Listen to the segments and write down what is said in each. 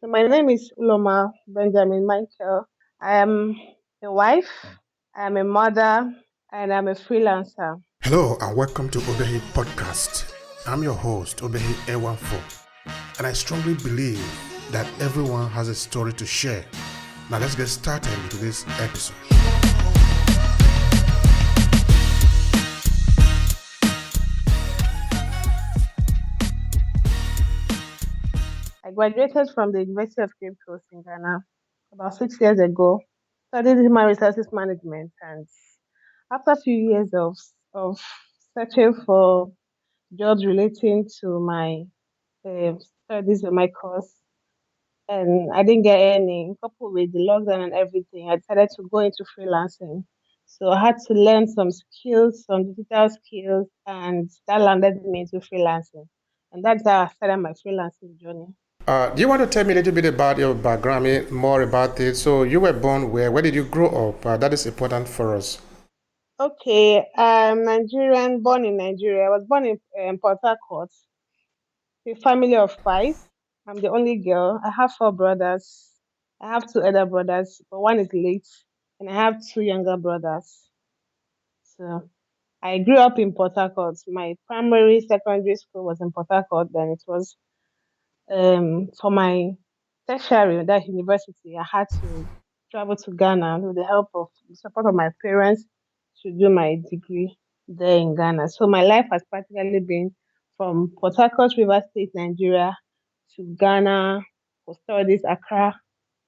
So my name is Uloma Benjamin Michael. I am a wife, I am a mother, and I'm a freelancer. Hello and welcome to Obehi Podcast. I'm your host, Obehi A14, and I strongly believe that everyone has a story to share. Now let's get started into this episode. I graduated from the University of Cape Coast in Ghana about 6 years ago. Studied human resources management, and after a few years of searching for jobs relating to my studies and my course, and I didn't get any. Coupled with the lockdown and everything, I decided to go into freelancing. So I had to learn some skills, some digital skills, and that landed me into freelancing. And that's how I started my freelancing journey. Do you want to tell me a little bit about your background, more about it? So you were born where? Where did you grow up? That is important for us. Okay, I'm Nigerian, born in Nigeria. I was born in Port Harcourt, a family of five. I'm the only girl. I have four brothers. I have two elder brothers, but one is late, and I have two younger brothers. So I grew up in Port Harcourt. My primary, secondary school was in Port Harcourt. Then it was for my tertiary, that university, I had to travel to Ghana with the help of the support of my parents to do my degree there in Ghana. So my life has practically been from Port Harcourt, River State, Nigeria, to Ghana for studies, Accra.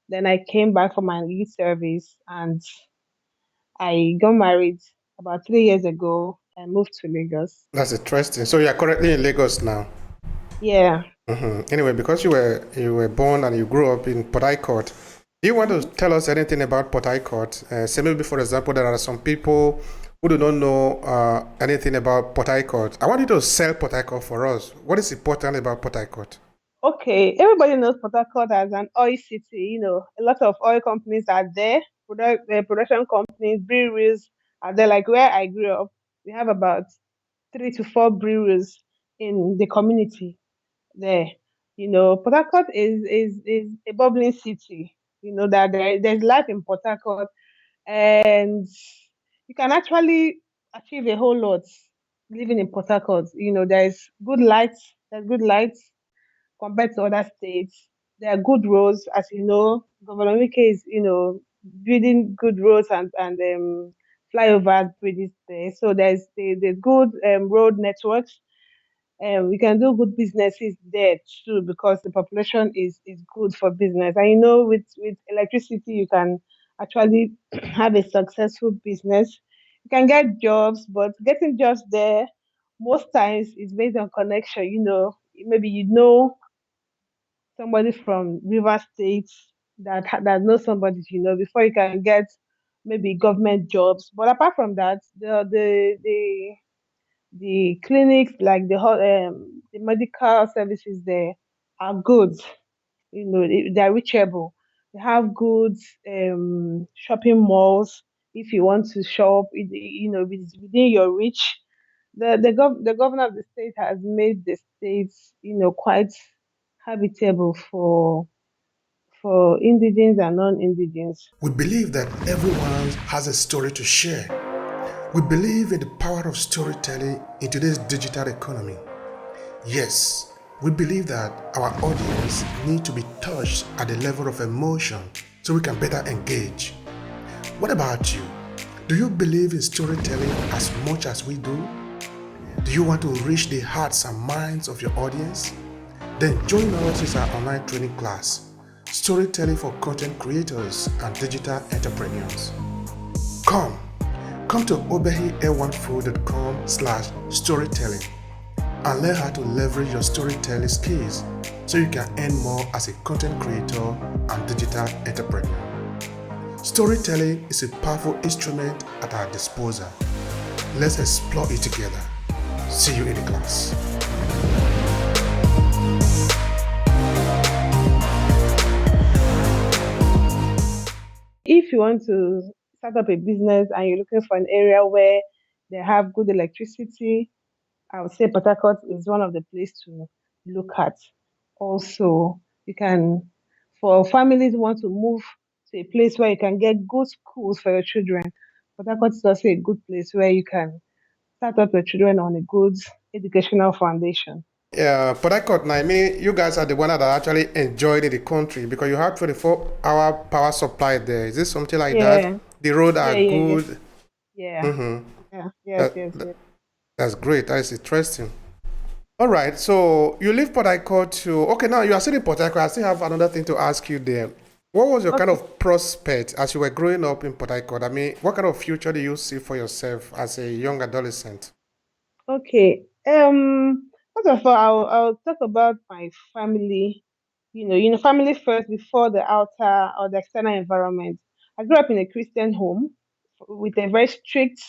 Then I came back for my youth service and I got married about 3 years ago and moved to Lagos. That's interesting. So you are currently in Lagos now. Yeah. Anyway, because you were born and you grew up in Port Harcourt, do you want to Mhm. tell us anything about Port Harcourt? Say maybe, for example, there are some people who do not know anything about Port Harcourt. I want you to sell Port Harcourt for us. What is important about Port Harcourt? Okay, everybody knows Port Harcourt as an oil city. A lot of oil companies are there, production companies, breweries are there. Like where I grew up, we have about 3 to 4 breweries in the community there. Port Harcourt is a bubbling city. That there's life in Port Harcourt, and you can actually achieve a whole lot living in Port Harcourt. There's good lights compared to other states. There are good roads, as you know. Governor Wike is, building good roads and flyovers, bridges there. So there's good road networks. We can do good businesses there too because the population is good for business. And with electricity, you can actually have a successful business. You can get jobs, but getting jobs there most times is based on connection. Maybe somebody from River State that knows somebody before you can get maybe government jobs. But apart from that, the clinics like the medical services there are good. They're reachable. They have good shopping malls. If you want to shop, within your reach. The governor of the state has made the states quite habitable for indigens and non-indigens. We believe that everyone has a story to share. We believe in the power of storytelling in today's digital economy. Yes, we believe that our audience need to be touched at the level of emotion so we can better engage. What about you? Do you believe in storytelling as much as we do? Do you want to reach the hearts and minds of your audience? Then join us in our online training class, Storytelling for Content Creators and Digital Entrepreneurs. Come to obehi1food.com/storytelling and learn how to leverage your storytelling skills so you can earn more as a content creator and digital entrepreneur. Storytelling is a powerful instrument at our disposal. Let's explore it together. See you in the class. If you want to start up a business and you're looking for an area where they have good electricity, I would say Port Harcourt is one of the places to look at. Also, you can for families who want to move to a place where you can get good schools for your children. Port Harcourt is also a good place where you can start up your children on a good educational foundation. Yeah, but I got, I mean, you guys are the one that actually enjoyed in the country because you have 24-hour power supply there. Is this something like that? Yeah, The road are yeah, yeah, yeah, good. yeah, Mm-hmm. yeah, yes, That, yes, that yes. that's great. That is interesting. All right. So you leave Port Harcourt to okay. Now you are still in Port Harcourt. I still have another thing to ask you there. What was your kind Okay, of prospect as you were growing up in Port Harcourt? I mean, what kind of future do you see for yourself as a young adolescent? okay. First of all, I'll talk about my family. Family first before the outer or the external environment. I grew up in a Christian home with a very strict,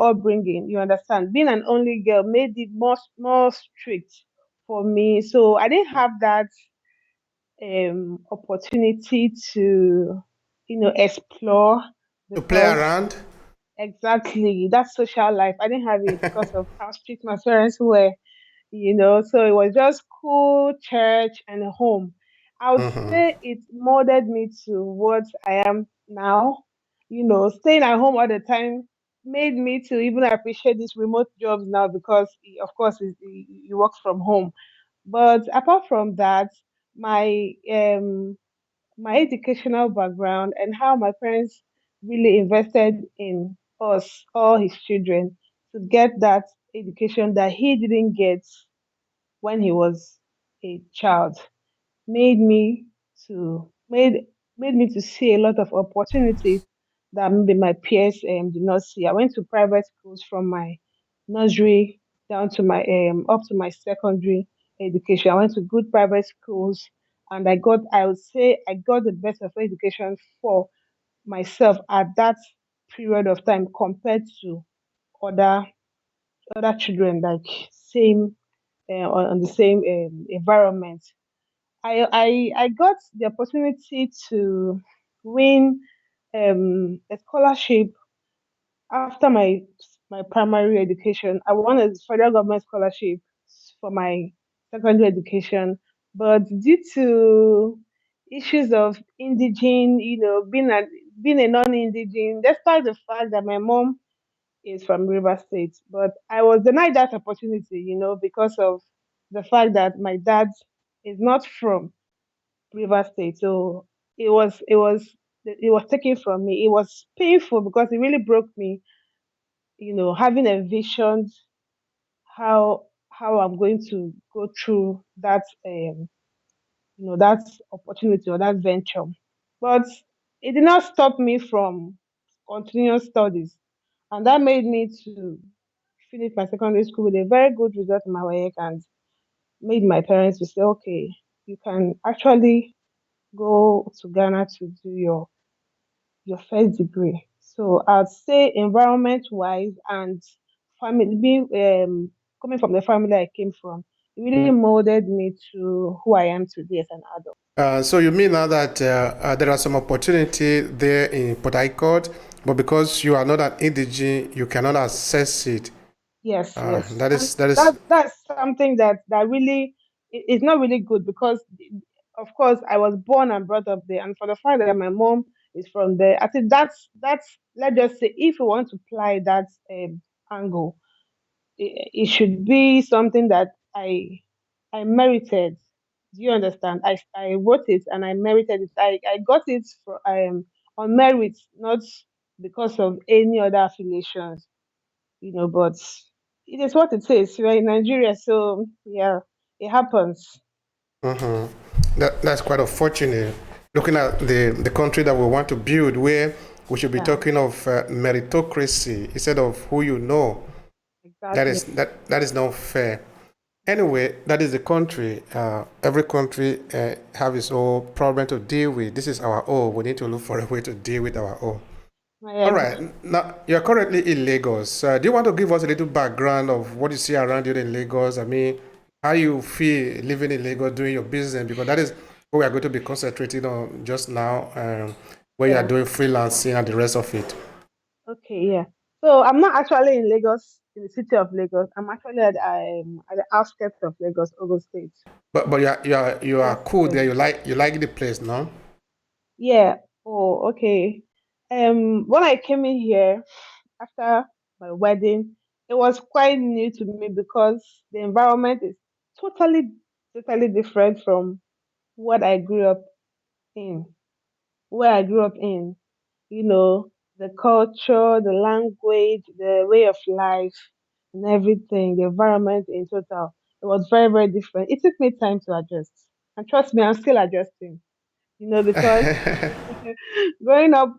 upbringing. You understand? Being an only girl made it more strict for me. So I didn't have that opportunity to, explore To play because around? exactly that social life. I didn't have it because of how strict my parents were. So it was just school, church, and home. I would Mm-hmm. say it molded me to what I am now. Staying at home all the time made me to even appreciate these remote jobs now because, of course, you work from home. But apart from that, my my educational background and how my parents really invested in us, all his children, to get that education that he didn't get when he was a child made me to made made me to see a lot of opportunities that maybe my peers did not see. I went to private schools from my nursery down to my up to my secondary education. I went to good private schools and I would say I got the best of education for myself at that period of time compared to other other children like same on the same environment. I got the opportunity to win a scholarship after my primary education. I won a federal government scholarship for my secondary education, but due to issues of indigene, being a non-indigene, despite the fact that my mom is from River State, but I was denied that opportunity, because of the fact that my dad is not from River State. So it was taken from me. It was painful because it really broke me, having envisioned how I'm going to go through that opportunity or that venture. But it did not stop me from continuous studies. And that made me to finish my secondary school with a very good result in my work and made my parents to say, okay, you can actually go to Ghana to do your first degree. So I'd say environment wise and family being coming from the family I came from, it really molded me to who I am today as an adult. So you mean now that there are some opportunity there in Port Harcourt, but because you are not an indigene, you cannot access it. Yes, yes. That And is. that's something that really is not really good because of course I was born and brought up there and for the fact that my mom is from there, I think that's let's just say if we want to apply that angle, it should be something that I merited. Do you understand? I wrote it and I merited it. I got it on merit, not because of any other affiliations, but it is what it is. We're in Nigeria, so yeah, it happens. Mhm. That's quite unfortunate. Looking at the country that we want to build, where we should be Yeah, talking of meritocracy instead of who you know. exactly. That is not fair. Anyway, that is the country. Every country have its own problem to deal with. This is our own. We need to look for a way to deal with our own. I All agree. right. Now you're currently in Lagos. Do you want to give us a little background of what you see around you in Lagos? I mean, how you feel living in Lagos doing your business because that is what we are going to be concentrating on just now, where you are Yeah. doing freelancing and the rest of it. Okay. Yeah. So I'm not actually in Lagos. in the city of Lagos. I'm actually at the outskirts of Lagos, Ogun State. But you are Just cool there. You like the place, no? yeah. Oh, okay. When I came in here after my wedding, it was quite new to me because the environment is totally, totally different from what I grew up in, where I grew up in. You know, the culture, the language, the way of life, and everything, the environment in total. It was very, very different. It took me time to adjust. And trust me, I'm still adjusting, because growing up,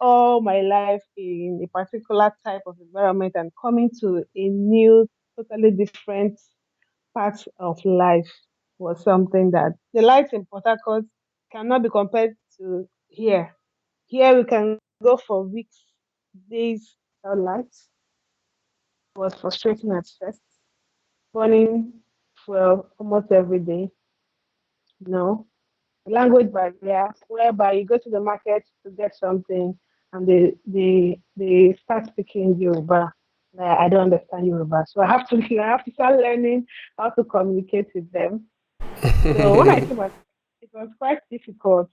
all my life in a particular type of environment and coming to a new, totally different part of life was something that the life in Port Harcourt cannot be compared to here. Here we can go for weeks, days without lights. It was frustrating at first, burning fuel almost every day. No language barrier, whereby you go to the market to get something and they start speaking Yoruba. I don't understand Yoruba, so I have to start learning how to communicate with them. So when I came out, it was quite difficult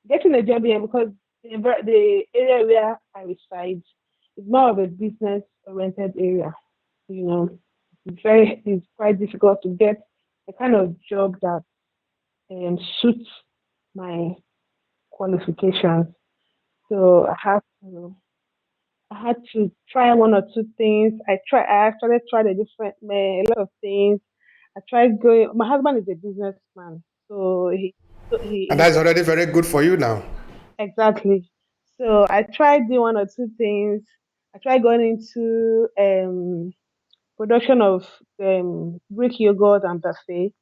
getting a job here because the area where I reside is more of a business oriented area. You know, it's quite difficult to get the kind of job that suits my qualifications. So I had to try one or two things. I started trying a lot of things. I tried going. My husband is a businessman, so And he that's already very good for you now. exactly. So I tried doing one or two things. I tried going into production of Greek yogurt and buffet.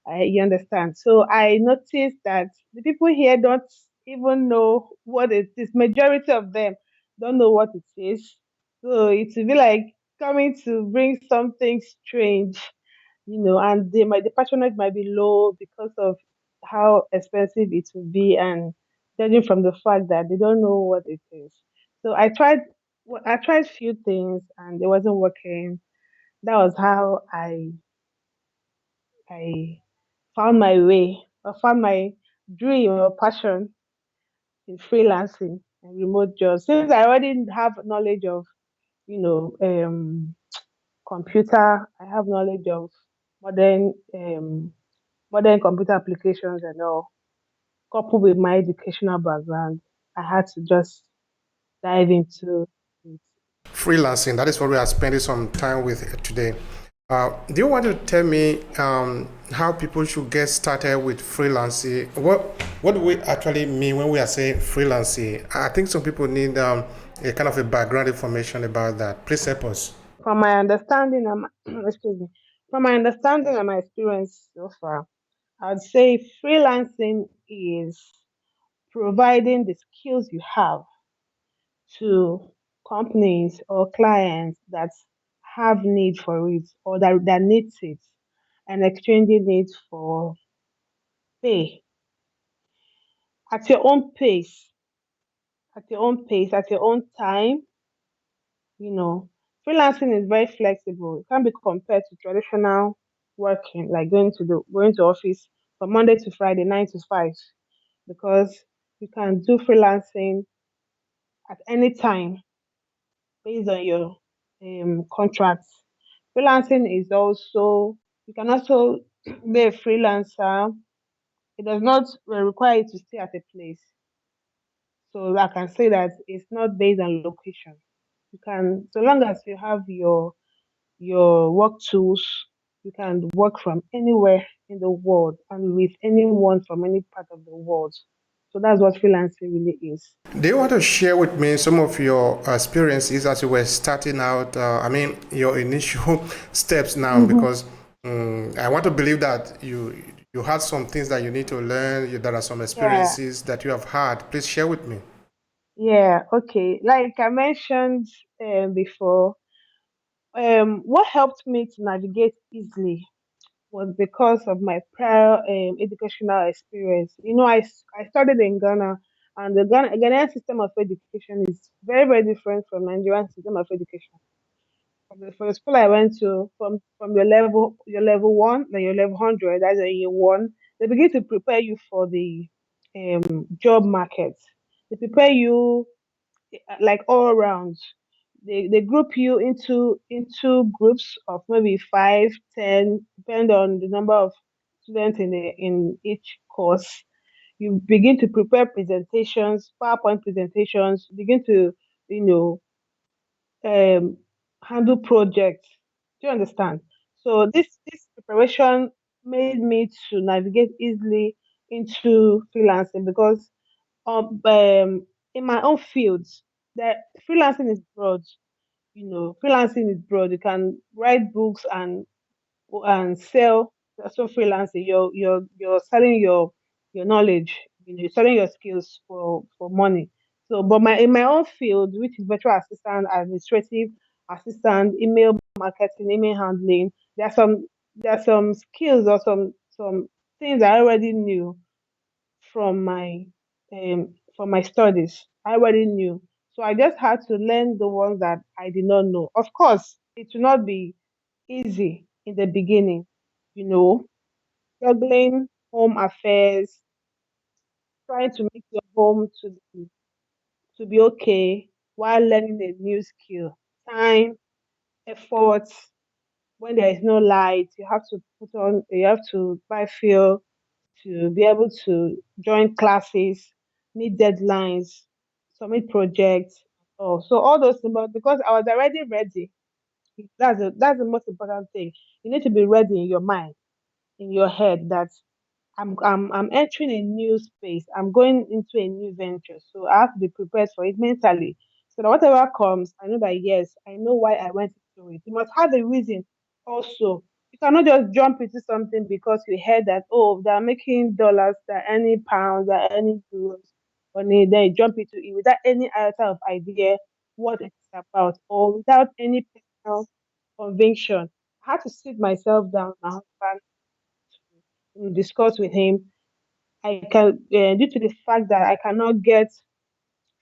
You understand? So I noticed that the people here don't even know what it is. Majority of them don't know what it is. So it will be like coming to bring something strange, and the patronage might be low because of how expensive it will be, and judging from the fact that they don't know what it is. So I tried few things and it wasn't working. That was how I found my way, or found my dream or passion in freelancing and remote jobs. Since I already have knowledge of, you know, computer, I have knowledge of modern modern computer applications and all, coupled with my educational background, I had to just dive into it. Freelancing. That is what we are spending some time with today. Do you want to tell me how people should get started with freelancing? What do we actually mean when we are saying freelancing? I think some people need a kind of a background information about that. Please help us. From my understanding and excuse me, from my understanding and my experience so far, I would say freelancing is providing the skills you have to companies or clients that have need for it, or that needs it, and exchanging it for pay at your own pace, at your own time. You know, freelancing is very flexible. It can be compared to traditional working, like going to office from Monday to Friday, 9 to 5, because you can do freelancing at any time based on your contracts. Freelancing is also, you can also be a freelancer. It does not require you to stay at a place. So I can say that it's not based on location. You can, so long as you have your work tools, you can work from anywhere in the world and with anyone from any part of the world. So that's what freelancing really is. Do you want to share with me some of your experiences as you were starting out? I mean, your initial steps now, Hmm. because I want to believe that you had some things that you need to learn. There are some Yeah, experiences that you have had. Please share with me. yeah, okay. Like I mentioned before, what helped me to navigate easily was because of my prior educational experience. I studied in Ghana, and the Ghanaian system of education is very, very different from Nigerian system of education. For the school I went to, from your level one, then your level 100, that's a year one. They begin to prepare you for the job market. They prepare you like all around. They group you into groups of maybe 5, 10, depend on the number of students in each course. You begin to prepare presentations, PowerPoint presentations, begin to, you know, um, handle projects. Do you understand? So this preparation made me to navigate easily into freelancing because in my own fields, that freelancing is broad. You know, freelancing is broad. You can write books and sell. So freelancing, you're selling your knowledge. You know, you're selling your skills for money. So, but my in my own field, which is virtual assistant, administrative assistant, email marketing, email handling, there are some skills or some things I already knew from my studies. I already knew. So I just had to learn the ones that I did not know. Of course, it will not be easy in the beginning, you know, juggling home affairs, trying to make your home to be okay while learning a new skill. Time, effort, when there is no light, you have to buy fuel to be able to join classes, meet deadlines, submit projects. Oh, so all those things, but because I was already ready, that's the most important thing. You need to be ready in your mind, in your head that I'm entering a new space. I'm going into a new venture. So I have to be prepared for it mentally. So that whatever comes, I know that yes, I know why I went into it. You must have a reason also. You cannot just jump into something because you heard that, oh, they're making dollars, they're earning pounds, they're earning euros on it, then you jump into it without any iota of idea what it's about or without any personal conviction. I had to sit myself down, my husband, discuss with him. I can, due to the fact that I cannot get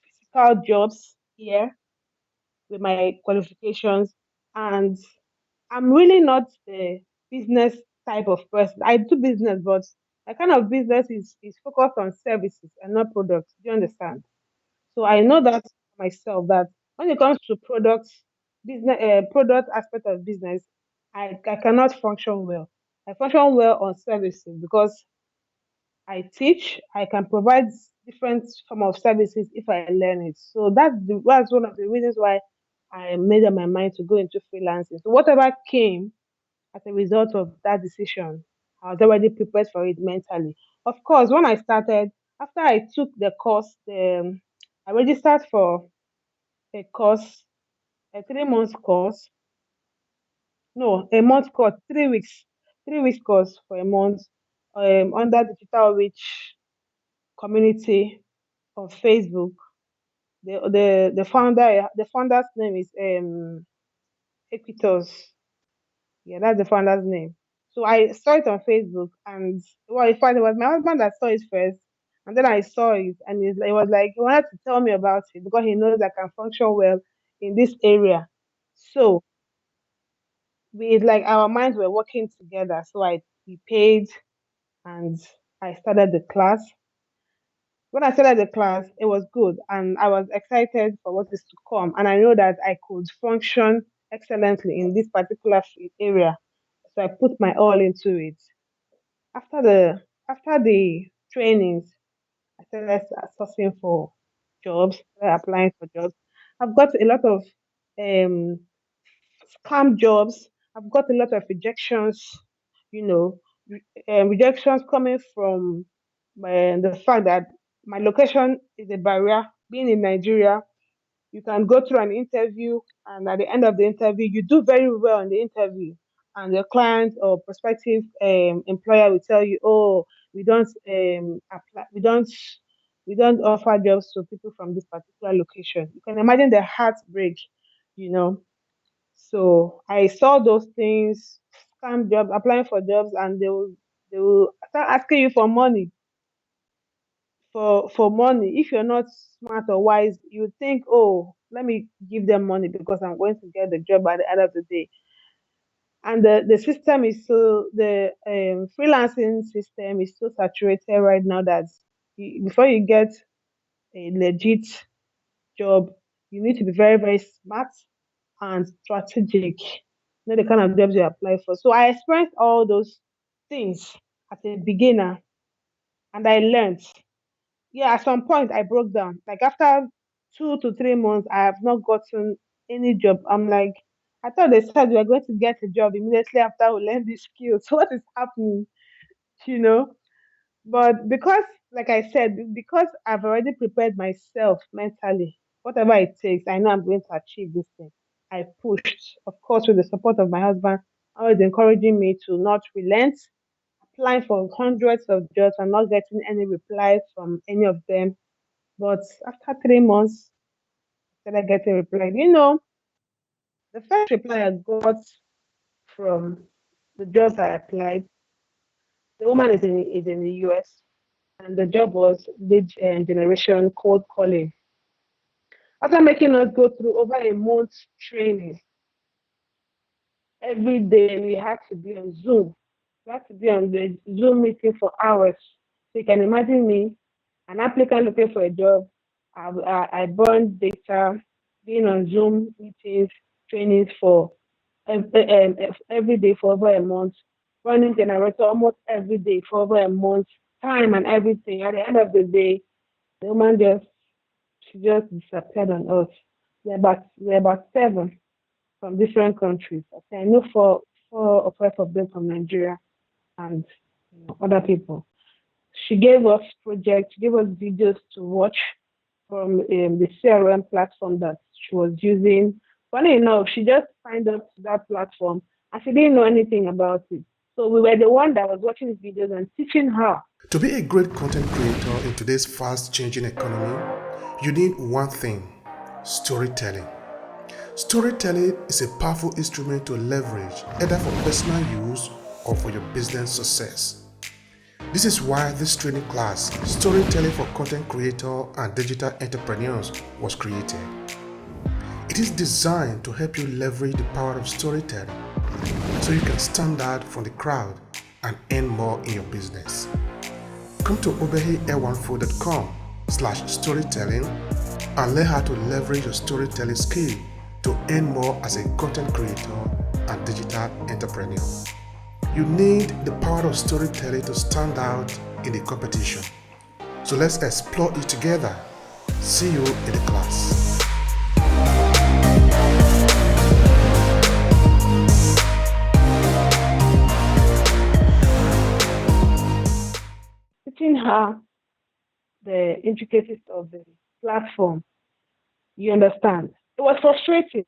physical jobs here with my qualifications, and I'm really not the business type of person. I do business, but my kind of business is focused on services and not products. Do you understand? So I know that myself that when it comes to product aspect of business, I cannot function well. I function well on services because I teach, I can provide different form of services if I learn it. So that's one of the reasons why I made up my mind to go into freelancing. So whatever came as a result of that decision, I was already prepared for it mentally. Of course, when I started, after I took the course, I registered for a course, a 3 months course. No, a month course, 3 weeks, 3 weeks course for a month under digital reach community on Facebook. The founder's name is Equitos. Yeah, that's the founder's name. So I saw it on Facebook, and well, in fact, it was my husband that saw it first, and then I saw it, and it was like he wanted to tell me about it because he knows I can function well in this area. So we like our minds were working together. So I we paid, and I started the class. When I started the class, it was good and I was excited for what is to come. And I know that I could function excellently in this particular area. So I put my all into it. After the trainings, I started sourcing for jobs, started applying for jobs. I've got a lot of um, scam jobs. I've got a lot of rejections, you know, rejections coming from the fact that my location is a barrier. Being in Nigeria, you can go through an interview, and at the end of the interview, you do very well in the interview, and your client or prospective employer will tell you, "Oh, we don't apply, we don't offer jobs to people from this particular location." You can imagine the heartbreak, you know. So I saw those things, scam jobs, applying for jobs, and they will start asking you for money for money. If you're not smart or wise, you think, oh, let me give them money because I'm going to get the job at the end of the day. And the system is so the freelancing system is so saturated right now that before you get a legit job, you need to be very, very smart and strategic. You know the kind of jobs you apply for. So I experienced all those things as a beginner, and I learned. Yeah, at some point I broke down. Like after 2 to 3 months, I have not gotten any job. I'm like, I thought they said we are going to get a job immediately after we learn these skills. So what is happening? You know? But because, like I said, because I've already prepared myself mentally, whatever it takes, I know I'm going to achieve this thing. I pushed, of course, with the support of my husband, always encouraging me to not relent, applying for hundreds of jobs and not getting any reply from any of them. But after 3 months, I started getting reply. The first reply I got from the jobs I applied, the woman is in the US, and the job was lead generation cold calling. After making us go through over a month training, every day we had to be on Zoom. We had to be on the Zoom meeting for hours. So you can imagine me, an applicant looking for a job. I burned data, being on Zoom meetings, trainings for every day for over a month, running generator almost every day for over a month, time and everything. At the end of the day, the woman she just disappeared on us. We're about seven from different countries. Okay, I know four or five of them from Nigeria and other people. She gave us projects, gave us videos to watch from the CRM platform that she was using. Funny enough, she just signed up to that platform and she didn't know anything about it. So we were the one that was watching these videos and teaching her. To be a great content creator in today's fast changing economy, you need one thing: storytelling. Storytelling is a powerful instrument to leverage either for personal use or for your business success. This is why this training class, Storytelling for Content Creator and Digital Entrepreneurs, was created. It is designed to help you leverage the power of storytelling so you can stand out from the crowd and earn more in your business. Come to obehi-4.com/storytelling and learn how to leverage your storytelling skill to earn more as a content creator and digital entrepreneur. You need the power of storytelling to stand out in the competition. So let's explore it together. See you in the class. Teaching her the intricacies of the platform. You understand? It was frustrating.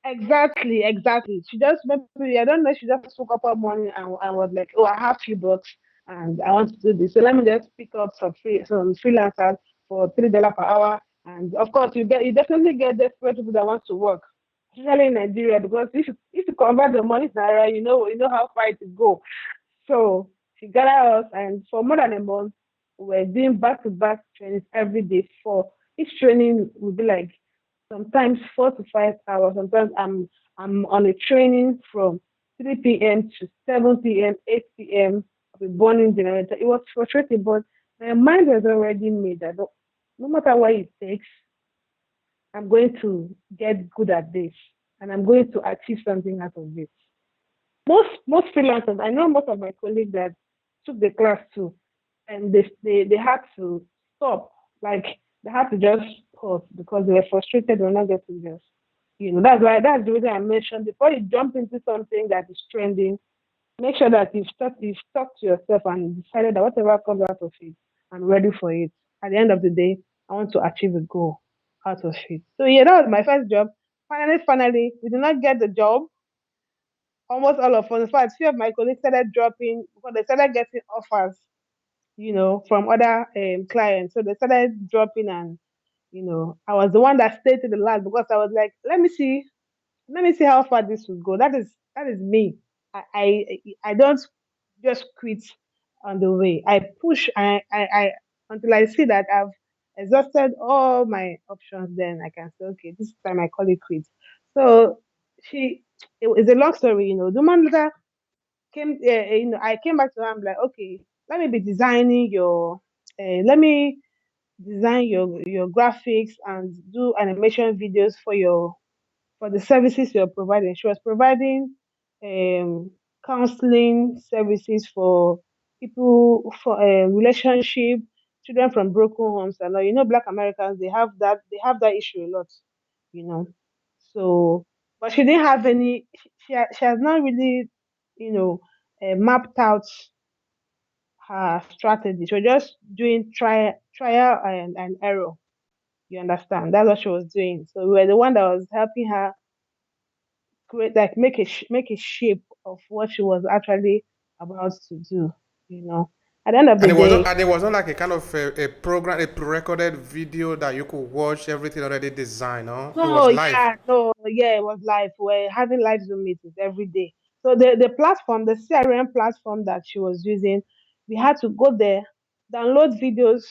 Exactly, exactly. She just maybe I don't know. She just woke up one morning and was like, "Oh, I have few bucks and I want to do this. So let me just pick up some freelancers for $3 per hour." And of course, you definitely get desperate people that want to work, especially in Nigeria, because if you convert the money to naira, you know how far it will go. So she gathered us, and for more than a month, we were doing back-to-back trainings every day. For each training would be like sometimes 4 to 5 hours. Sometimes I'm on a training from 3 p.m. to 7 p.m., 8 p.m. with burning generator. It was frustrating, but my mind was already made that no matter what it takes, I'm going to get good at this, and I'm going to achieve something out of it. Most freelancers, I know most of my colleagues that took the class too, and they had to stop. Like they had to just pause because they were frustrated they were not getting this. That's the reason I mentioned before you jump into something that is trending, make sure that you've stuck to yourself and decided that whatever comes out of it, I'm ready for it. At the end of the day, I want to achieve a goal out of it. So yeah, that was my first job. Finally, we did not get the job. Almost all of us, in fact, few of my colleagues started dropping because they started getting offers, from other clients. So they started dropping, and I was the one that stayed to the last because I was like, let me see how far this will go. That is me. I don't just quit on the way. I push, I until I see that I've exhausted all my options. Then I can say, okay, this time I call it quits. So she, it's a long story, The man later came, I came back to her. I'm like, okay, let me be designing let me design your graphics and do animation videos for the services you're providing. She was providing um, counseling services for people for relationship, children from broken homes. And Black Americans they have that issue a lot, you know. So, but she didn't have any. She has not really, you know, mapped out her strategy. She was just doing trial and error. You understand? That's what she was doing. So we were the one that was helping her create, like, make a shape of what she was actually about to do. You know, at the end of the day, And it was not like a kind of a program, a pre-recorded video that you could watch everything already designed. No, it no, was live. yeah, no, yeah, it was live. We're having live Zoom meetings every day. So the platform, the CRM platform that she was using, we had to go there, download videos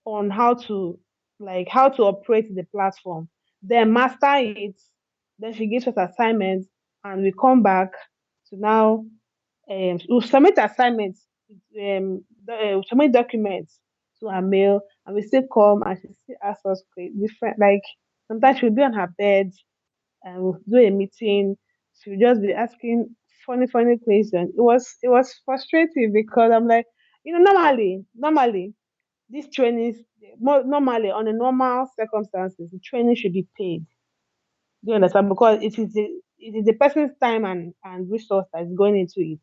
on how to operate the platform, then master it. Then she gives us assignments, and we come back to now we'll submit assignments, we'll submit documents to her mail, and we still come and she still asks us different, like, sometimes she'll be on her bed and we'll do a meeting. She'll just be asking funny questions. It was frustrating because I'm like, normally these trainings, normally on a normal circumstances, the training should be paid. Do you understand? Because it is the person's time and resource that is going into it.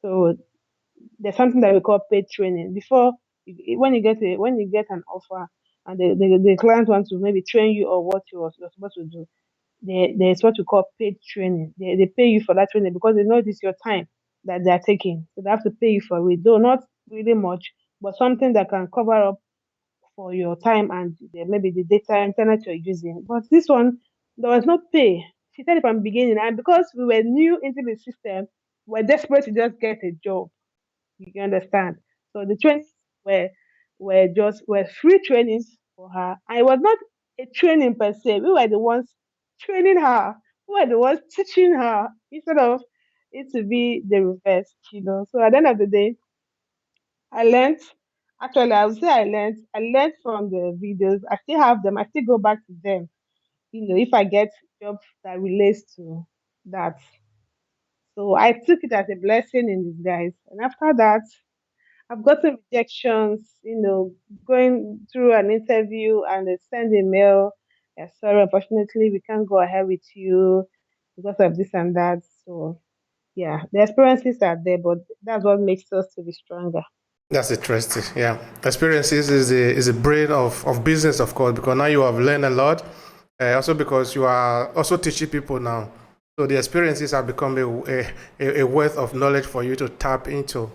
So there's something that we call paid training. Before, when you get an offer and the client wants to maybe train you or what you're supposed to do, there's what we call paid training. They pay you for that training because they know it is your time that they're taking. So they have to pay you for it, though not really much, but something that can cover up for your time and maybe the data internet you're using. But this one, there was no pay. She said it from the beginning, and because we were new into the system, we're desperate to just get a job. You can understand. So the trainings were were free trainings for her. And it was not a training per se. We were the ones training her. We were the ones teaching her instead of it to be the reverse. So at the end of the day, I learned. Actually, I would say I learned from the videos. I still have them. I still go back to them. If I get jobs that relates to that. So I took it as a blessing in disguise. And after that, I've gotten rejections, going through an interview and they send a mail. Yeah, sorry, unfortunately, we can't go ahead with you because of this and that. So, yeah, the experiences are there, but that's what makes us to be stronger. That's interesting. Yeah, experiences is a brain of business, of course, because now you have learned a lot. Also because you are also teaching people now, so the experiences have become a wealth of knowledge for you to tap into.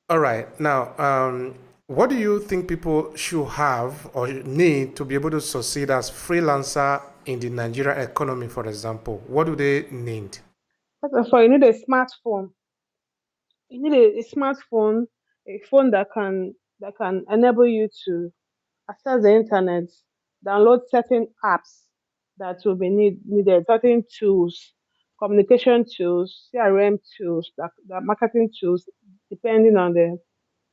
All right, now, what do you think people should have or need to be able to succeed as freelancer in the Nigerian economy, for example? What do they need? First of all, you need a smartphone. You need a smartphone, a phone that can enable you to access the internet, download certain apps that will be needed, certain tools, communication tools, CRM tools, that marketing tools, depending on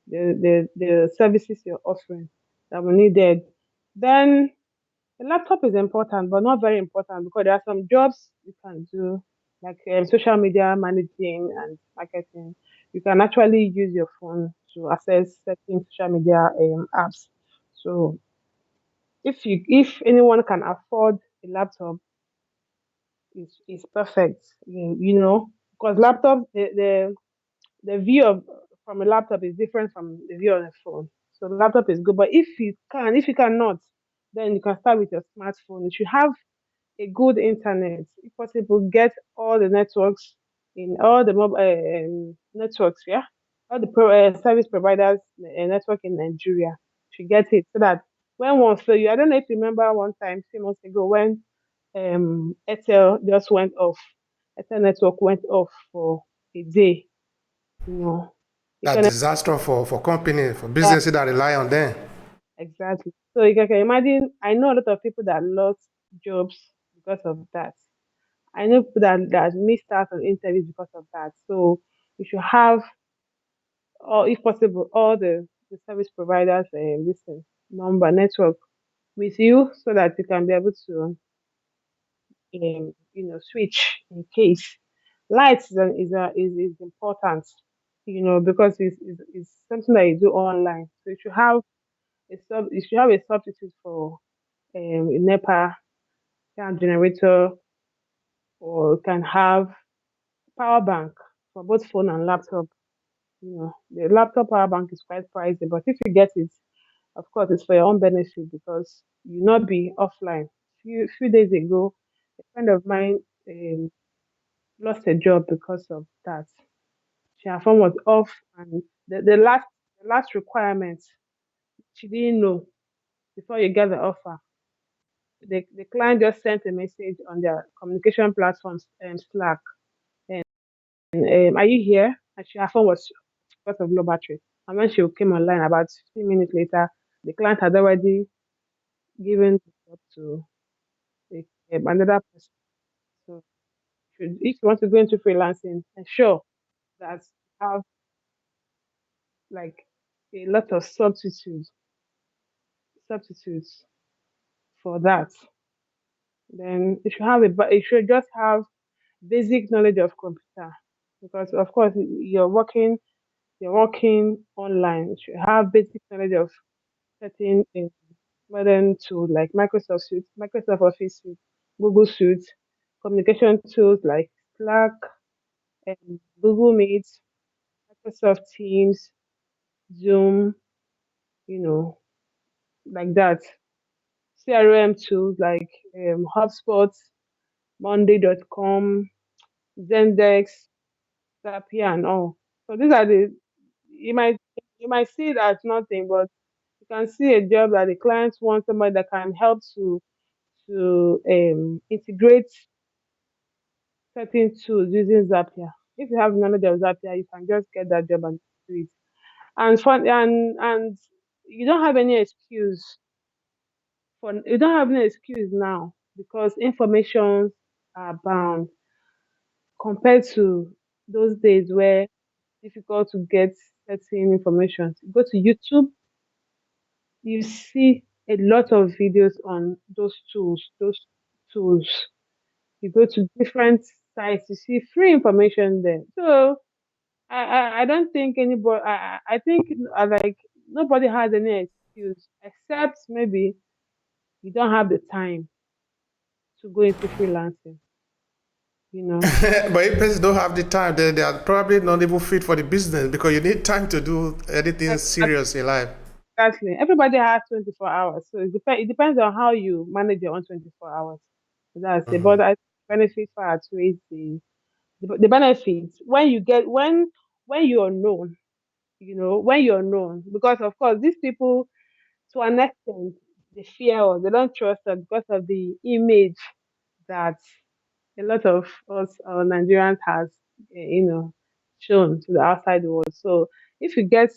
the services you're offering that will needed. Then the laptop is important, but not very important because there are some jobs you can do, like social media managing and marketing. You can actually use your phone to access certain social media apps. So if anyone can afford a laptop, is perfect. Because laptop the view of from a laptop is different from the view on a phone. So the laptop is good, but if you cannot, then you can start with your smartphone. You should have a good internet. If possible, get all the networks in all the mobile networks. Yeah, all the service providers network in Nigeria. Should get it so that when one fail you, I don't know if you remember one time, 3 months ago, when Airtel just went off. Airtel network went off for a day. You know, You A can disaster for company, for uh, businesses that rely on them. exactly. So you can imagine. I know a lot of people that lost jobs because of that. I know people that missed out on interviews because of that. So you should have, or if possible, all the service providers listen number network with you so that you can be able to switch in case. Lights is important, because it's something that you do online. So you should have a substitute for a NEPA, can generator, or you can have power bank for both phone and laptop. The laptop power bank is quite pricey, but if you get it, of course, it's for your own benefit because you not be offline. Few days ago, a friend of mine lost a job because of that. Her phone was off, and the last requirement she didn't know before you get the offer. The client just sent a message on their communication platforms, Slack, and are you here? And her phone was because of low battery. And when she came online about 15 minutes later, the client had already given the job to another person. So if you want to go into freelancing, ensure that you have like a lot of substitutes for that. Then you should just have basic knowledge of computer because of course you're working online. You should have basic knowledge of certain modern tools like Microsoft Suite, Microsoft Office Suite, Google Suite, communication tools like Slack, and Google Meet, Microsoft Teams, Zoom, you know, like that. CRM tools like HubSpot, Monday.com, Zendesk, Zapier, and all. So these are you might you might see it as nothing, but you can see a job that the clients want somebody that can help to integrate certain tools using Zapier. If you have knowledge of Zapier, you can just get that job and do it. And you don't have any excuse you don't have any excuse now because informations are bound compared to those days where it's difficult to get certain information. You go to YouTube, you see a lot of videos on those tools. You go to different sites, you see free information there. So I don't think anybody. I think like nobody has any excuse except maybe you don't have the time to go into freelancing. You know But if persons don't have the time, they are probably not even fit for the business because you need time to do anything serious in life. exactly. Everybody has 24 hours, so it depends on how you manage your own 24 hours. That's it. But I benefit far outweighs the benefits when you get when you're known. When you're known, because of course these people to an extent they fear us, they don't trust us because of the image that a lot of us Nigerians has, shown to the outside world. So if you get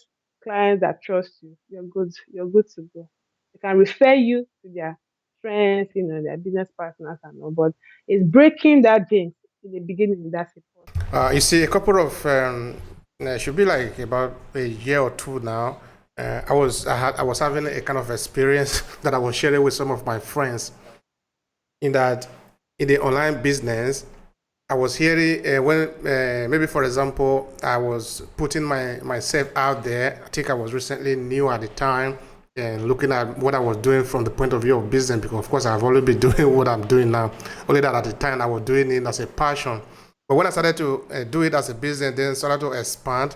clients that trust you, you're good. You're good to go. They can refer you to their friends, their business partners and all. But it's breaking that jinx in the beginning that's important. You see, a couple of should be like about a year or two now. I was having a kind of experience that I was sharing with some of my friends in that in the online business I was hearing when maybe for example I was putting myself out there. I think I was recently new at the time and looking at what I was doing from the point of view of business because of course I've already been doing what I'm doing now. Only that at the time I was doing it as a passion. But when I started to do it as a business, then started to expand.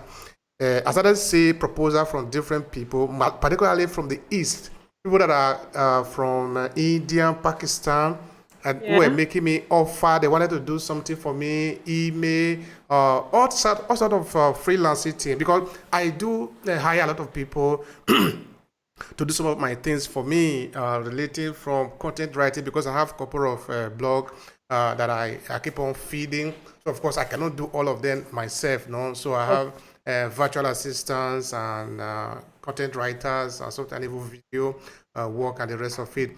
I started to see proposal from different people, particularly from the east, people that are from India, Pakistan, and who were Yeah. making me offer. They wanted to do something for me, email, all sort of freelancing thing. Because I do hire a lot of people to do some of my things for me, relating from content writing because I have a couple of blog that I keep on feeding. So of course I cannot do all of them myself, no. So I Okay. have virtual assistants and content writers and sometimes even video work and the rest of it.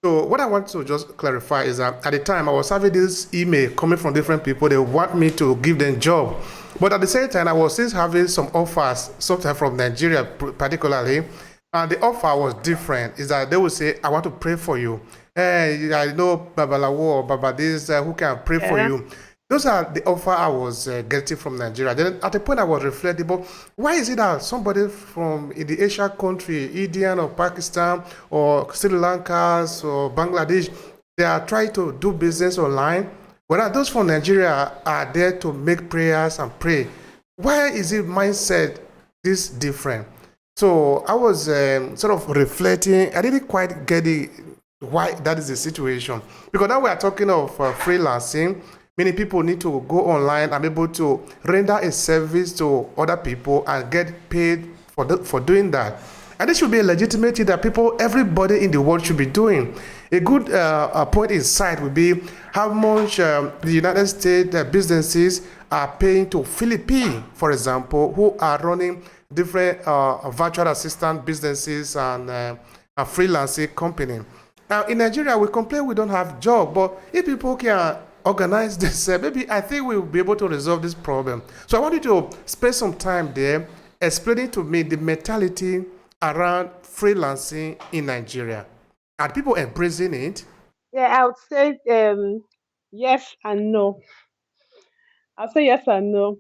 So what I want to just clarify is that at the time I was having this email coming from different people. They want me to give them job, but at the same time I was still having some offers, sometimes from Nigeria particularly, and the offer was different. Is that they would say, "I want to pray for you. Hey, I know Babalawo or Baba this who can pray for Yeah. you." Those are the offer I was getting from Nigeria. Then at the point I was reflecting, but why is it that somebody from in the Asian country, Indian or Pakistan or Sri Lanka or Bangladesh, they are trying to do business online, whereas those from Nigeria are there to make prayers and pray. Why is it mindset this different? So I was sort of reflecting. I didn't quite get it why that is the situation, because now we are talking of freelancing. Many people need to go online and be able to render a service to other people and get paid for doing that. And this should be a legitimate thing that people, everybody in the world should be doing. A good point in sight would be how much the United States businesses are paying to Philippines, for example, who are running different virtual assistant businesses and a freelancing company. Now in Nigeria, we complain we don't have job, but if people can organize this, maybe I think we'll be able to resolve this problem. So I want you to spend some time there explaining to me the mentality around freelancing in Nigeria. Are people embracing it? Yeah, I would say yes and no. I'll say yes and no.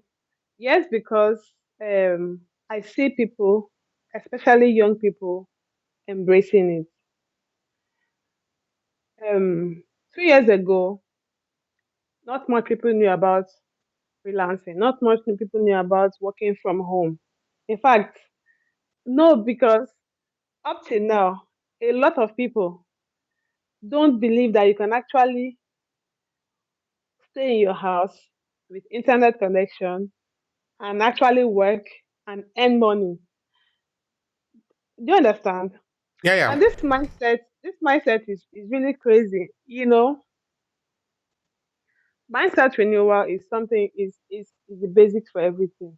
Yes, because I see people, especially young people, embracing it. 2 years ago, not much people knew about freelancing. Not much people knew about working from home. In fact, no, because up till now, a lot of people don't believe that you can actually stay in your house with internet connection and actually work and earn money. Do you understand? Yeah, yeah. And this mindset is really crazy. Mindset renewal is something is the basics for everything.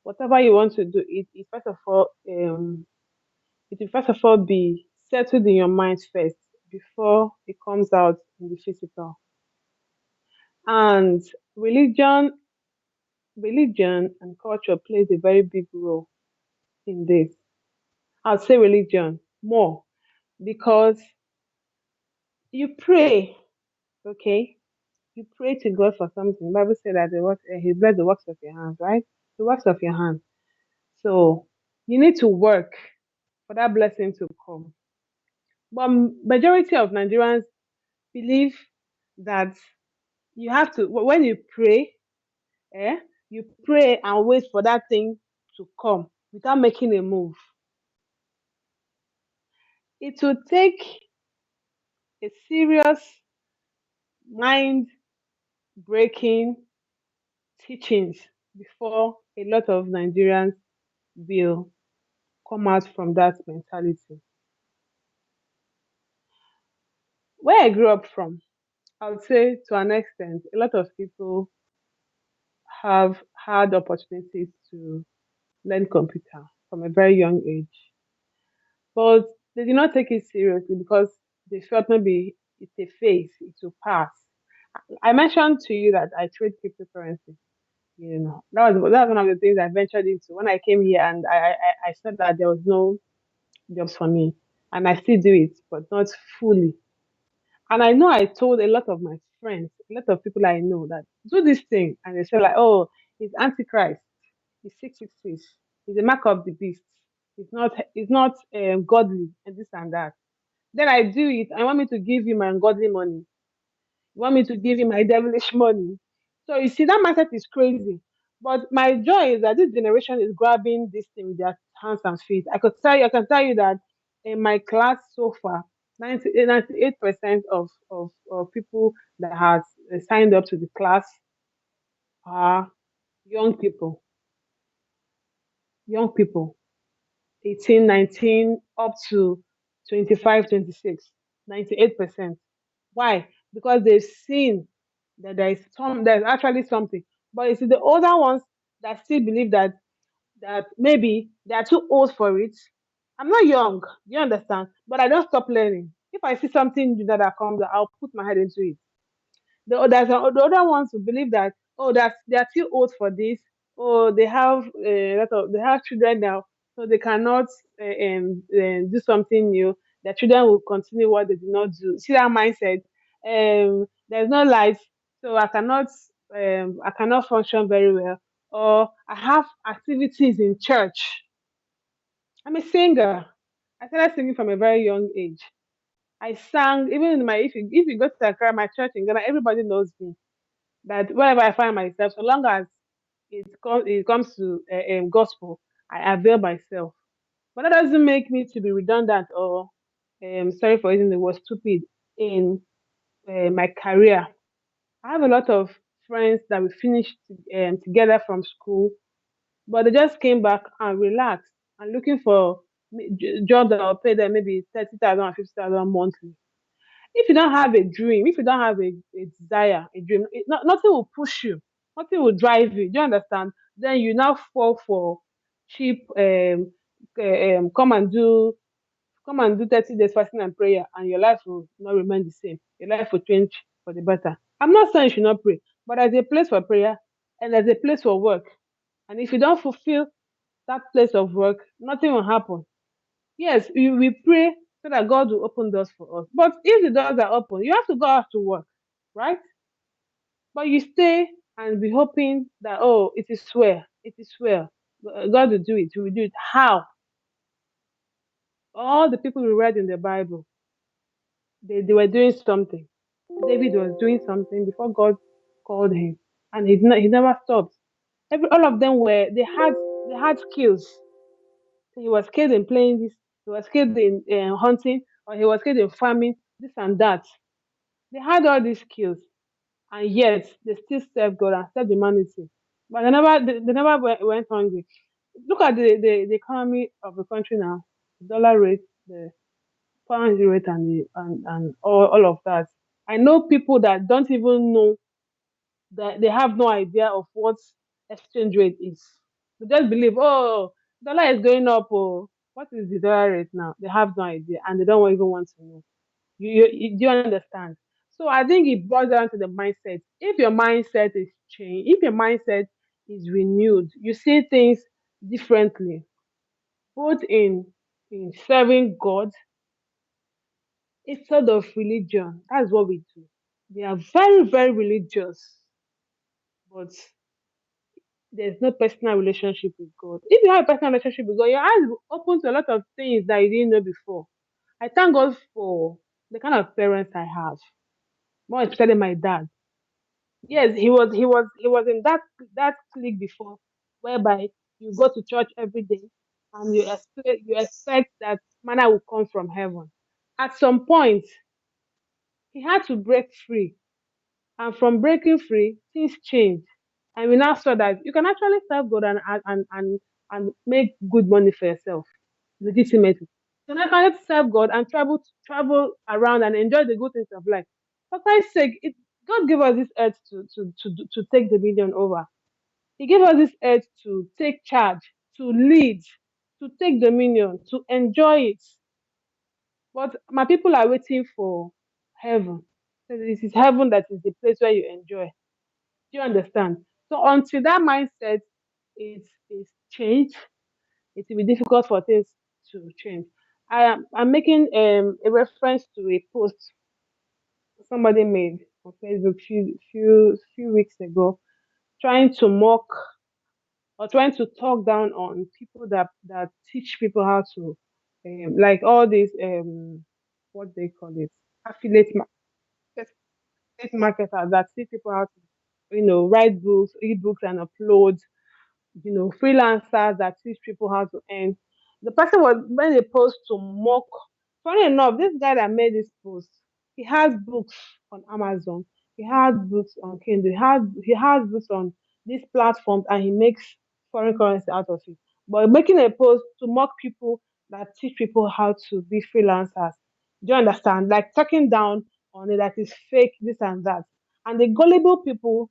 Whatever you want to do, it first of all it will first of all be settled in your mind first before it comes out in the physical. And religion, religion and culture plays a very big role in this. I'll say religion more because you pray, okay? You pray to God for something. Bible said that He bless the works of your hands, right? The works of your hands. So you need to work for that blessing to come. But majority of Nigerians believe that you have to when you pray, eh, you pray and wait for that thing to come without making a move. It will take a serious mind breaking teachings before a lot of Nigerians will come out from that mentality. Where I grew up from, I would say to an extent, a lot of people have had opportunities to learn computer from a very young age, but they did not take it seriously because they felt maybe it's a phase, it will pass. I mentioned to you that I trade cryptocurrency. That was one of the things I ventured into when I came here, and I said that there was no jobs for me, and I still do it, but not fully. And I know I told a lot of my friends, a lot of people I know that do this thing, and they say like, "Oh, it's Antichrist, it's 666, it's the mark of the beast, it's not godly, and this and that." Then I do it. I want me to give you my ungodly money. You want me to give you my devilish money. So you see, that mindset is crazy. But my joy is that this generation is grabbing this thing with their hands and feet. I can tell you that in my class so far, 98% of people that has signed up to the class are young people, young people, 18, 19, up to 25, 26, 98%. Why? Because they've seen that there's actually something. But you see, the older ones, that still believe that maybe they are too old for it. I'm not young, you understand? But I don't stop learning. If I see something new that comes, I'll put my head into it. The other ones who believe that, oh, they are too old for this. Oh, they have they have children now, so they cannot do something new. Their children will continue what they did not do. See that mindset? There's no life, so I cannot function very well. Or I have activities in church. I'm a singer. I started singing from a very young age. I sang even in my if you go to Accra, my church in Ghana, everybody knows me. That wherever I find myself, so long as it comes to gospel, I avail myself. But that doesn't make me to be redundant or sorry for using the word stupid in my career. I have a lot of friends that we finished together from school, but they just came back and relaxed and looking for job that will pay them maybe 30,000 or 50,000 monthly. If you don't have a dream, if you don't have a desire, a dream, nothing will push you, nothing will drive you. Do you understand? Then you now fall for cheap come and do 30 days fasting and prayer, and your life will not remain the same. Your life will change for the better. I'm not saying you should not pray, but there's a place for prayer and there's a place for work. And if you don't fulfill that place of work, nothing will happen. Yes, we pray so that God will open doors for us. But if the doors are open, you have to go out to work, right? But you stay and be hoping that, oh, it is well, it is well. God will do it. He will do it. How? All the people we read in the Bible, they were doing something. David was doing something before God called him, and he never stopped. All of them were they had skills. So he was skilled in playing this, he was skilled in hunting, or he was skilled in farming, this and that. They had all these skills, and yet they still served God and served humanity. But they never went hungry. Look at the economy of the country now, the dollar rate, the pound rate, and all of that. I know people that don't even know that they have no idea of what exchange rate is. They just believe, oh, dollar is going up. Oh, what is the dollar rate now? They have no idea, and they don't even want to know. Do you understand? So I think it boils down to the mindset. If your mindset is changed, if your mindset is renewed, you see things differently, both in serving God instead of religion. That's what we do. They are very, very religious, but there's no personal relationship with God. If you have a personal relationship with God, your eyes will open to a lot of things that you didn't know before. I thank God for the kind of parents I have, more especially my dad. Yes, he was in that clique before, whereby you go to church every day and you expect that manna will come from heaven. At some point, he had to break free, and from breaking free, things changed. And we now saw that you can actually serve God and make good money for yourself legitimately. You can actually serve God and travel around and enjoy the good things of life. For Christ's sake, God gave us this earth to take dominion over. He gave us this earth to take charge, to lead, to take dominion, to enjoy it. But my people are waiting for heaven. So this is heaven that is the place where you enjoy. Do you understand? So until that mindset is changed, it will be difficult for things to change. I'm making a reference to a post somebody made on Facebook few weeks ago, trying to mock or trying to talk down on people that teach people how to like all these what they call it affiliate marketers that teach people how to write books, ebooks, and upload, freelancers that teach people how to earn. The person was made a post to mock. Funny enough, this guy that made this post, he has books on Amazon, he has books on Kindle, he has books on these platforms, and he makes foreign currency out of it. But making a post to mock people that teach people how to be freelancers. Do you understand? Like talking down on it that is fake, this and that. And the gullible people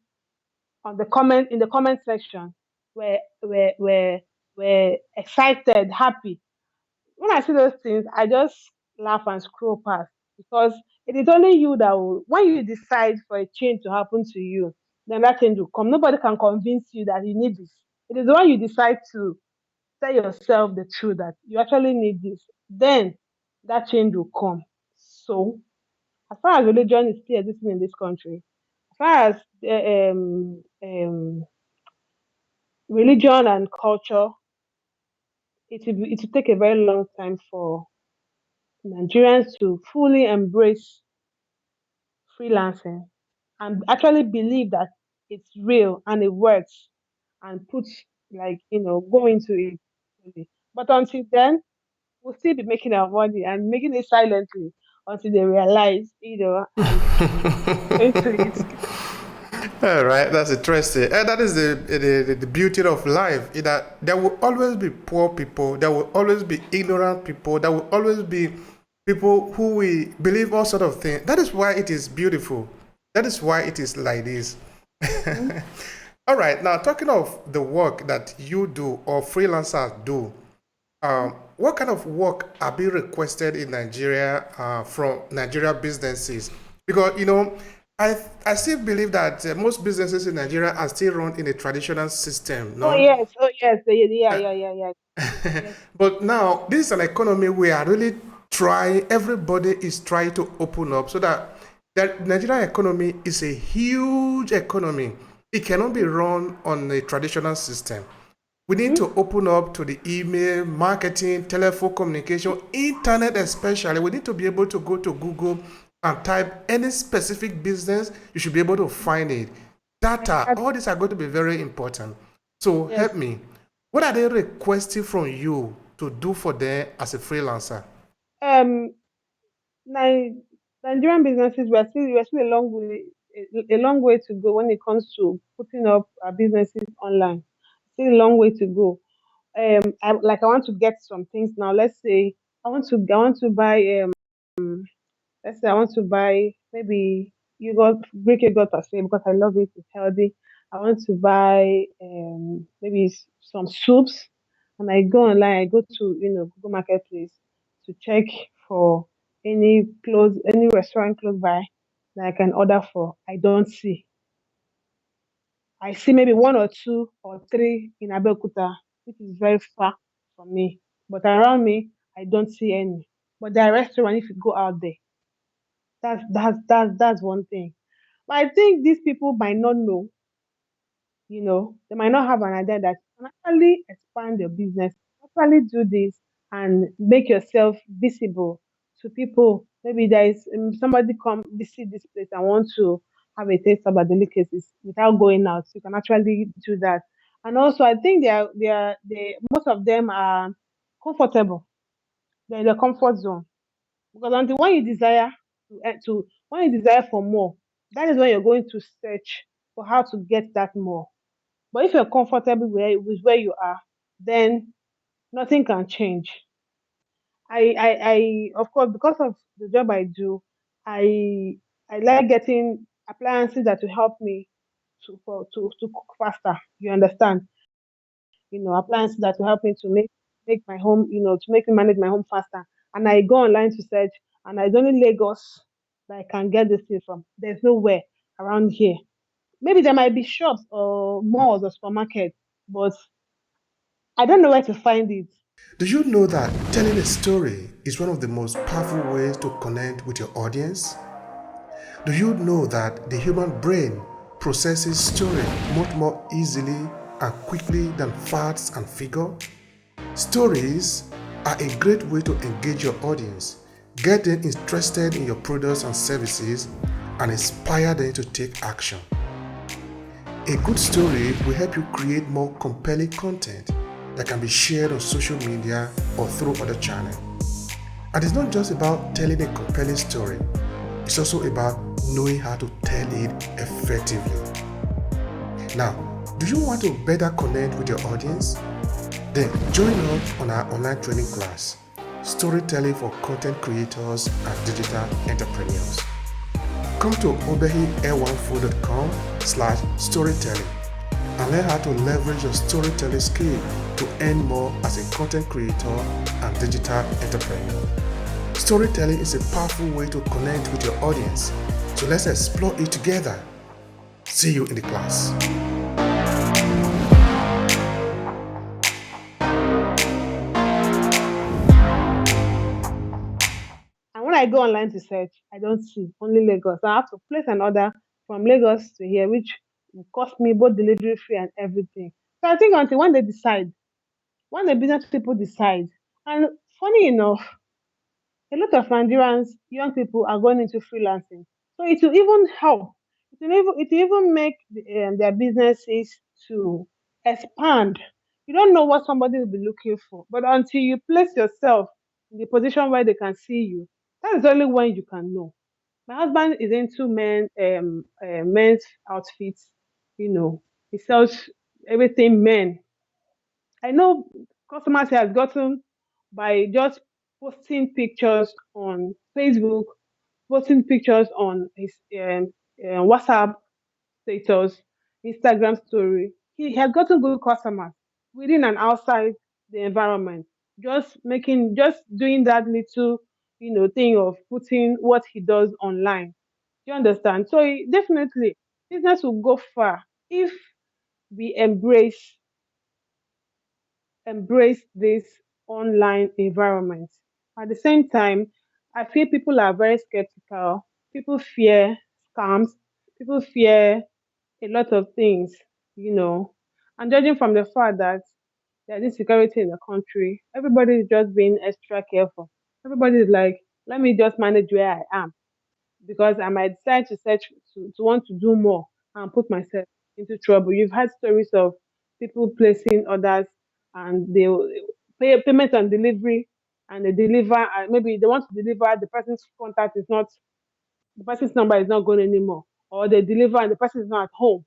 on the comment in the comment section were were were were excited, happy. When I see those things, I just laugh and scroll past because it is only you that will, when you decide for a change to happen to you, then that change will come. Nobody can convince you that you need this. It is when you decide to tell yourself the truth that you actually need this, then that change will come. So, as far as religion is still existing in this country, as far as religion and culture, it will take a very long time for Nigerians to fully embrace freelancing and actually believe that it's real and it works and put go into it. Really. But until then, we'll still be making our money and making it silently until they realize, and go into it. All right, that's interesting. And that is the beauty of life. Is that there will always be poor people, there will always be ignorant people, there will always be people who will believe all sort of things. That is why it is beautiful. That is why it is like this. Mhm. All right, now talking of the work that you do or freelancers do, what kind of work are being requested in Nigeria from Nigeria businesses? Because I still believe that most businesses in Nigeria are still run in a traditional system, Oh no? yes, oh yes, yeah, yeah, yeah, yeah. Yes. But now this is an economy we are really trying. Everybody is trying to open up so that the Nigerian economy is a huge economy. It cannot be Mm-hmm. run on a traditional system. We need Mm-hmm. to open up to the email, marketing, telephone communication, internet especially. We need to be able to go to Google and type any specific business. You should be able to find it. Data, all Exactly. these are going to be very important. So Yes. help me. What are they requesting from you to do for them as a freelancer? Um, Ni- Nigerian businesses we're still a long way to go when it comes to putting up our businesses online. Still a long way to go. I want to get some things now. Let's say I want to buy let's say I want to buy maybe yogurt, Greek yogurt per se because I love it. It's healthy. I want to buy maybe some soups, and I go online. I go to Google Marketplace to check for any restaurant close by that I can order for. I don't see. I see maybe one or two or three in Abeokuta, which is very far from me. But around me, I don't see any. But there are restaurants if you go out there. That's one thing. But I think these people might not know, they might not have an idea that you can actually expand your business, actually do this and make yourself visible to people. Maybe there is somebody come visit this place and want to have a taste about delicacies without going out. You can actually do that. And also, I think most of them are comfortable. They're in the comfort zone because until when you desire when you desire for more, that is when you're going to search for how to get that more. But if you're comfortable with where you are, then nothing can change. Of course, because of the job I do, I I like getting appliances that will help me to cook faster. You understand? Appliances that will help me to make my home, to make me manage my home faster. And I go online to search, and it's only Lagos that I can get this thing from. There's nowhere around here. Maybe there might be shops or malls or supermarkets, but I don't know where to find it. Do you know that telling a story is one of the most powerful ways to connect with your audience? Do you know that the human brain processes story much more easily and quickly than facts and figure? Stories are a great way to engage your audience, get them interested in your products and services, and inspire them to take action. A good story will help you create more compelling content that can be shared on social media or through other channels. And it's not just about telling a compelling story, it's also about knowing how to tell it effectively. Now, do you want to better connect with your audience? Then join us on our online training class, Storytelling for Content Creators and Digital Entrepreneurs. Come to obehi-1food.com/storytelling and and learn how to leverage your storytelling skill to earn more as a content creator and digital entrepreneur. Storytelling is a powerful way to connect with your audience, so let's explore it together. See you in the class. And when I go online to search, I don't see only Lagos. I have to place an order from Lagos to here, which will cost me both delivery fee and everything. So I think until when they decide, when the business people decide, and funny enough, a lot of Nigerians, young people, are going into freelancing. So it will even help. It will even make their businesses to expand. You don't know what somebody will be looking for, but until you place yourself in the position where they can see you, that is only when you can know. My husband is into men's outfits. You know, he sells everything men. I know customers he has gotten by just posting pictures on Facebook, posting pictures on his WhatsApp status, Instagram story. He has gotten good customers within and outside the environment. Just doing that little, thing of putting what he does online. Do you understand? So definitely, business will go far if we embrace this online environment. At the same time, I feel people are very skeptical. People fear scams. People fear a lot of things, you know. And judging from the fact that there's insecurity in the country, everybody is just being extra careful. Everybody is like, let me just manage where I am because I might decide to search to want to do more and put myself into trouble. You've had stories of people placing orders and they will pay payment on delivery and they deliver and maybe they want to deliver the person's contact is not the person's number is not going anymore or they deliver and the person is not at home.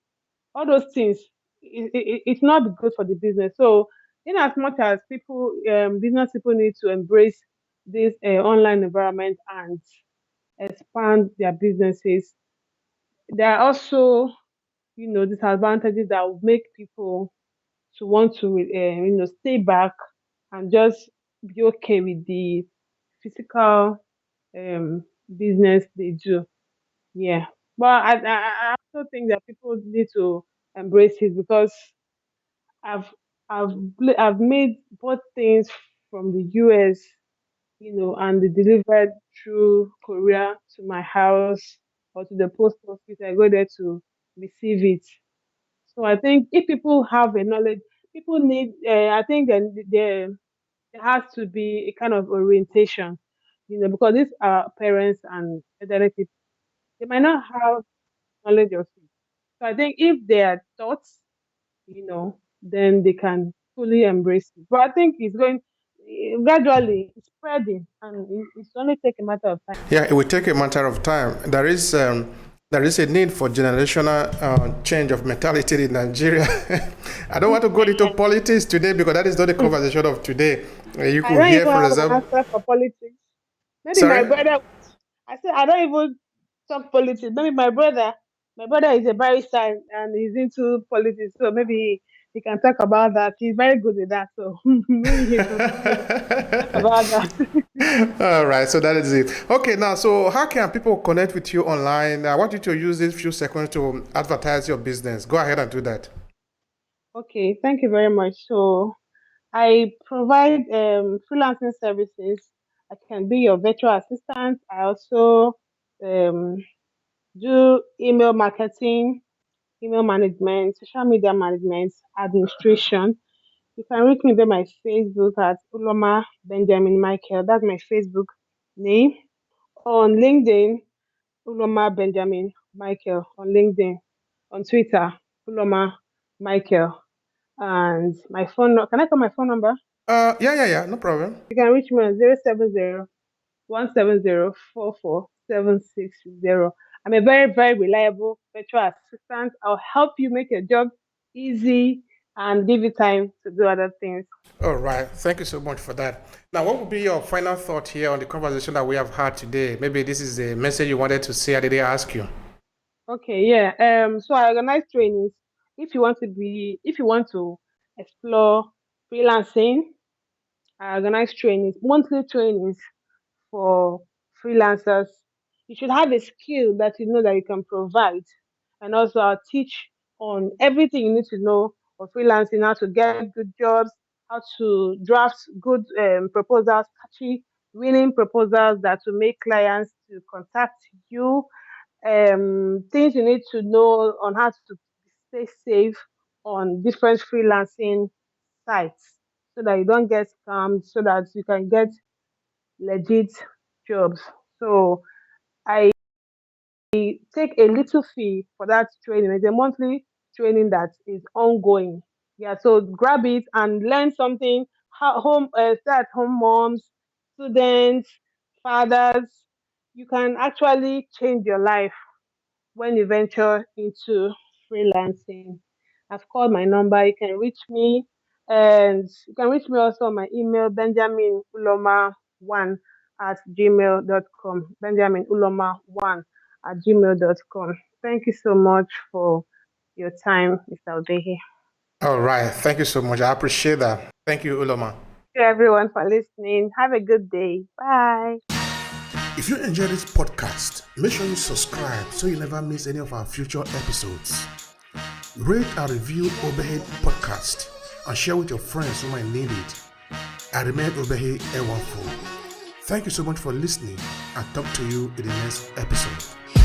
All those things it's not good for the business. So in as much as business people need to embrace this online environment and expand their businesses. There are also, disadvantages that will make people to want to, stay back and just be okay with the physical business they do. Yeah, but I also think that people need to embrace it because I've I've made both things from the US, and they delivered through Korea to my house or to the post office. I go there to receive it. So I think if people have a knowledge, people need. I think that there has to be a kind of orientation, because these are parents and elderly people. They might not have knowledge of it. So I think if they are taught, then they can fully embrace it. But I think it's going gradually spreading, and it's only take a matter of time. Yeah, it will take a matter of time. There is a need for generational change of mentality in Nigeria. I don't want to go into politics today because that is not the conversation of today. You I could don't hear, even for have an example, answer for politics. Maybe my sorry. brother. I said I don't even talk politics. Maybe my brother is a barrister and he's into politics, so maybe he can talk about that. He's very good with that, so maybe he could talk about that. All right, so that is it. Okay, now, so how can people connect with you online? I want you to use this few seconds to advertise your business. Go ahead and do that. Okay, thank you very much. So I provide freelancing services. I can be your virtual assistant. I also um, do email marketing, email management, social media management, administration. You can reach me by my Facebook at Uloma Benjamin Michael. That's my Facebook name. On LinkedIn, Uloma Benjamin Michael. On LinkedIn. On Twitter, Uloma Michael. And my can I call my phone number? Yeah, no problem. You can reach me on 070-170-44-760. I'm a very, very reliable virtual assistant. I'll help you make your job easy and give you time to do other things. All right, thank you so much for that. Now, what would be your final thought here on the conversation that we have had today? Maybe this is the message you wanted to say. I didn't ask you. Okay, yeah. So I organize trainings. if you want to explore freelancing, I organize trainings, monthly trainings for freelancers. You should have a skill that you know that you can provide. And also, I'll teach on everything you need to know for freelancing, how to get good jobs, how to draft good proposals, catchy, winning proposals that will make clients to contact you, things you need to know on how to stay safe on different freelancing sites so that you don't get scammed, so that you can get legit jobs. So I take a little fee for that training. It's a monthly training that is ongoing. Yeah, so grab it and learn something. Stay at home moms, students, fathers. You can actually change your life when you venture into freelancing. I've called my number. You can reach me, and you can reach me also on my email, Benjamin Uloma1 at gmail.com. Benjamin Uloma1 at gmail.com. Thank you so much for your time, Mr. Obehi. All right. Thank you so much. I appreciate that. Thank you, Uloma. Thank you, everyone, for listening. Have a good day. Bye. If you enjoy this podcast, make sure you subscribe so you never miss any of our future episodes. Rate and review Obehi Podcast and share with your friends who might need it. I remain Obehi Ewanfo. Thank you so much for listening and talk to you in the next episode.